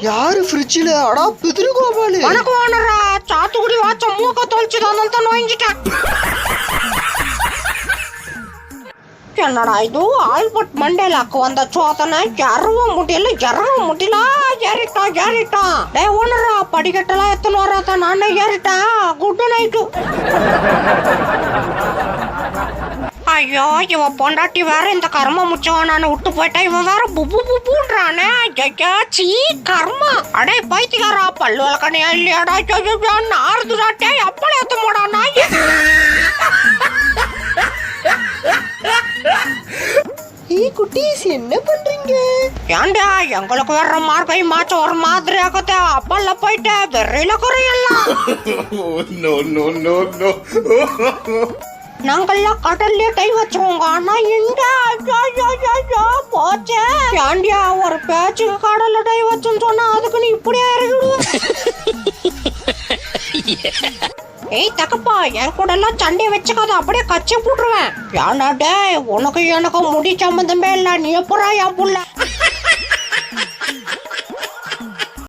யாரு ஃப்ரிட்ஜில் அடா பிதிரு கோபாலு வணக்கம் ஓனரா. சாத்துக்குடி வாச்ச மூக்க தொலைச்சுதான் தான் நோய்ஞ்சிட்டேன். என்னடா இது ஆல்பர்ட் மண்டேலாக்கு வந்த சோதனை. ஜரவ முடியல ஏறிட்டான். டே ஓனரா, படிக்கட்டெல்லாம் எத்தனை வராத நானே ஏறிட்டேன். Good night. ஐயோ, இவன் பொண்டாட்டி வேற இந்த கர்ம முச்சவன் நான் விட்டு போயிட்டா. இவன் வேற புபுன்றானே. சீ கர்மா. அடே பைத்தியாரா, பல்லு வளர்க்கணையா இல்லையாடா? நாறுதுடாட்டே எப்பல ஏத்த போடானா. குட்டீஸ் என்ன பண்றீங்க? ஏண்டா எங்களுக்கு வர்ற மார்கை மாற்றம் ஒரு மாதிரி ஆகத்த. அப்பல்ல போயிட்ட வெறையில குறையலாம். நாங்கெல்லாம் கடல்ல கை வச்சோங்க. ஆனா இங்க போச்சே. ஏண்டியா ஒரு பேச்சுக்கு கடல்ல கை வச்சோன்னு சொன்னா அதுக்கு நீ இப்படியே இறங்கிடுவ. ஏய் தக்கப்பா, என் கூட எல்லாம் சண்டையை வச்சுக்காத, அப்படியே கச்சி போட்டுருவேன். ஏன்னாடே உனக்கு எனக்கு முடி சம்பந்தமே இல்ல. நீ எப்படா என் புள்ள?